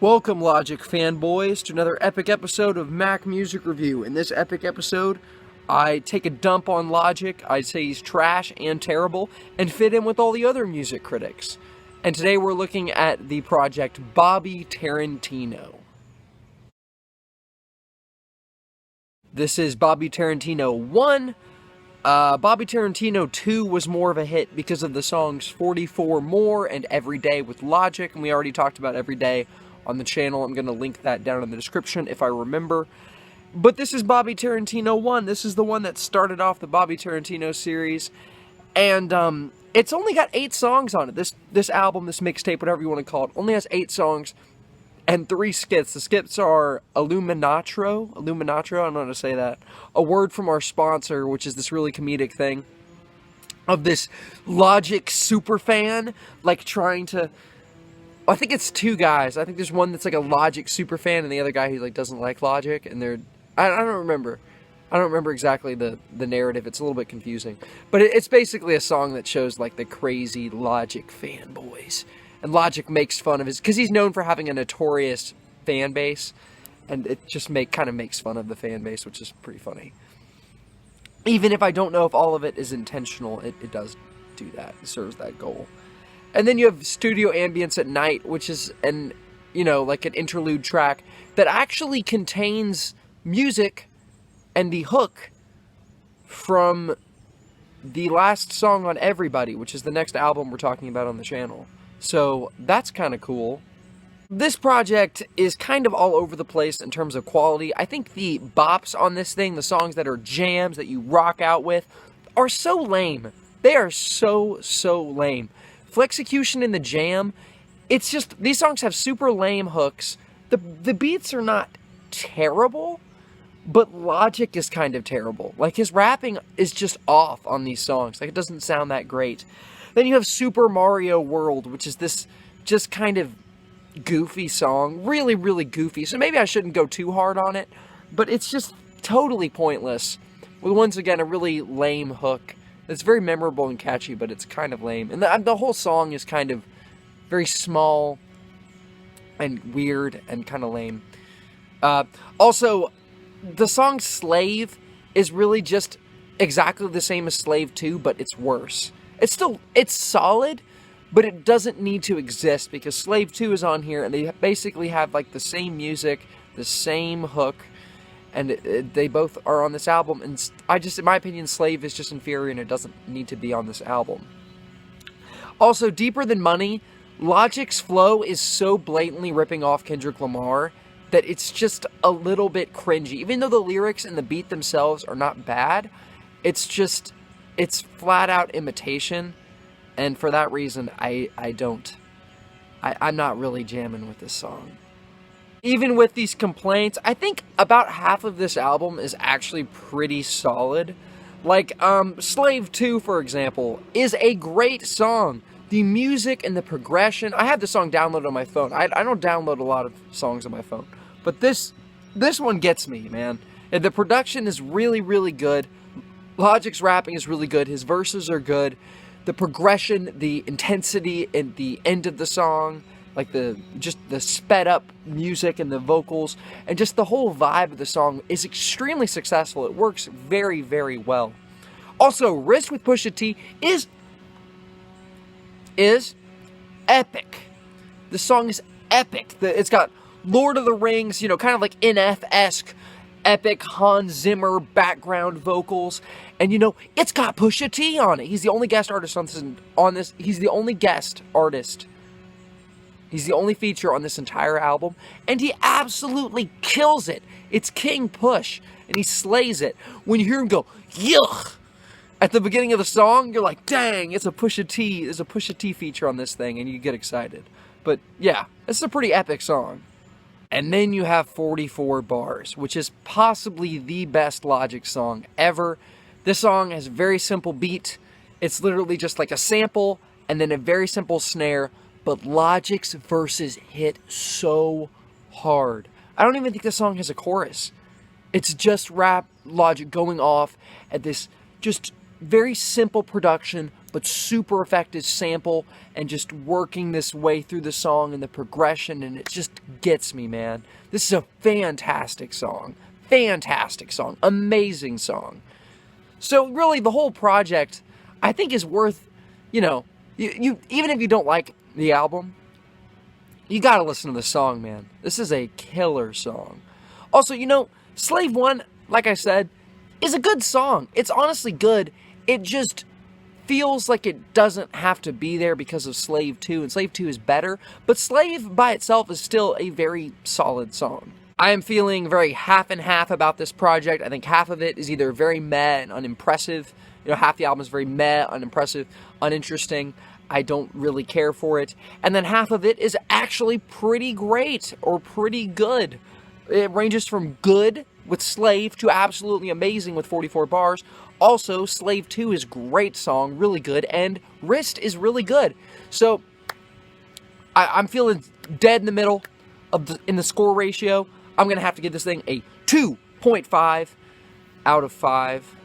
Welcome, Logic fanboys, to another epic episode of Mac Music Review. In this epic episode, I take a dump on Logic, I say he's trash and terrible, and fit in with all the other music critics. And today we're looking at the project Bobby Tarantino. This is Bobby Tarantino 1. Bobby Tarantino 2 was more of a hit because of the songs 44 More and Everyday with Logic, and we already talked about Everyday on the channel. I'm going to link that down in the description if I remember. But this is Bobby Tarantino 1. This is the one that started off the Bobby Tarantino series. And it's only got 8 songs on it. This album, this mixtape, whatever you want to call it, only has 8 songs and 3 skits. The skits are Illuminatro, I don't know how to say that. A word from our sponsor, which is this really comedic thing of this Logic superfan, like trying to... I think it's 2 guys. I think there's one that's like a Logic superfan and the other guy who like doesn't like Logic, and they're... I don't remember. I don't remember exactly the narrative. It's a little bit confusing. But it's basically a song that shows like the crazy Logic fanboys. And Logic makes fun of his... because he's known for having a notorious fan base. And it just kind of makes fun of the fan base, which is pretty funny. Even if I don't know if all of it is intentional, it does do that. It serves that goal. And then you have Studio Ambience at Night, which is like an interlude track that actually contains music and the hook from the last song on Everybody, which is the next album we're talking about on the channel. So that's kind of cool. This project is kind of all over the place in terms of quality. I think the bops on this thing, the songs that are jams that you rock out with, are so lame. They are so lame. Flexecution in the jam, it's just, these songs have super lame hooks. The beats are not terrible, but Logic is kind of terrible. Like, his rapping is just off on these songs. Like, it doesn't sound that great. Then you have Super Mario World, which is this just kind of goofy song. Really goofy. So maybe I shouldn't go too hard on it, but it's just totally pointless. With, once again, a really lame hook. It's very memorable and catchy, but it's kind of lame. And the whole song is kind of very small and weird and kind of lame. Also, the song Slave is really just exactly the same as Slave 2, but it's worse. It's solid, but it doesn't need to exist because Slave 2 is on here and they basically have like the same music, the same hook, and they both are on this album, and in my opinion, Slave is just inferior and it doesn't need to be on this album. Also, Deeper Than Money, Logic's flow is so blatantly ripping off Kendrick Lamar that it's just a little bit cringy. Even though the lyrics and the beat themselves are not bad, it's flat out imitation, and for that reason, I'm not really jamming with this song. Even with these complaints, I think about half of this album is actually pretty solid. Like, Slave 2, for example, is a great song. The music and the progression... I have the song downloaded on my phone. I don't download a lot of songs on my phone. But this one gets me, man. And the production is really good. Logic's rapping is really good. His verses are good. The progression, the intensity at the end of the song... like the sped up music and the vocals and just the whole vibe of the song is extremely successful. It works very well. Also, Risk with Pusha T is epic. The song is epic. It's got Lord of the Rings, kind of like NF-esque epic Hans Zimmer background vocals, and it's got Pusha T on it. He's the only guest artist on this. He's the only guest artist. He's the only feature on this entire album, and he absolutely kills it. It's King Push, and he slays it. When you hear him go, yuck, at the beginning of the song, you're like, dang, it's a Pusha T. There's a Pusha T feature on this thing, and you get excited. But yeah, this is a pretty epic song. And then you have 44 Bars, which is possibly the best Logic song ever. This song has a very simple beat. It's literally just like a sample, and then a very simple snare, but Logic's verses hit so hard. I don't even think this song has a chorus. It's just rap Logic going off at this just very simple production, but super effective sample, and just working this way through the song and the progression, and it just gets me, man. This is a fantastic song. Fantastic song. Amazing song. So really, the whole project, I think, is worth, you even if you don't like the album, you gotta listen to the song, man. This is a killer song. Also, Slave 1, like I said, is a good song. It's honestly good. It just feels like it doesn't have to be there because of Slave 2, and Slave 2 is better, but Slave by itself is still a very solid song. I am feeling very half and half about this project. I think half of it is either very meh and unimpressive. Half the album is very meh, unimpressive, uninteresting. I don't really care for it. And then half of it is actually pretty great or pretty good. It ranges from good with Slave to absolutely amazing with 44 bars. Also, Slave 2 is great song, really good, and Wrist is really good. So, I'm feeling dead in the middle in the score ratio. I'm going to have to give this thing a 2.5 out of 5.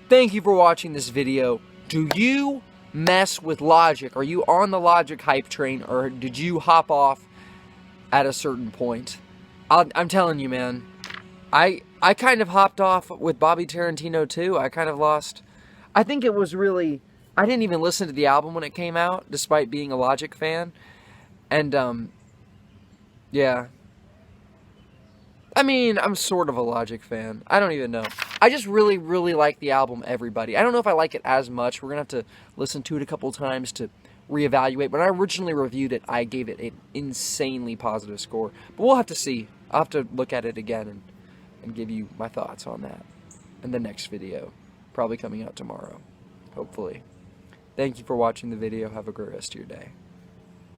Thank you for watching this video. Do you mess with Logic? Are you on the Logic hype train, or did you hop off at a certain point? I'm telling you, man, I kind of hopped off with Bobby Tarantino too. I kind of lost. I think it was really, I didn't even listen to the album when it came out, despite being a Logic fan. And, yeah. I mean, I'm sort of a Logic fan. I don't even know. I just really, really like the album, Everybody. I don't know if I like it as much. We're going to have to listen to it a couple times to reevaluate. When I originally reviewed it, I gave it an insanely positive score. But we'll have to see. I'll have to look at it again and give you my thoughts on that in the next video. Probably coming out tomorrow, hopefully. Thank you for watching the video. Have a great rest of your day.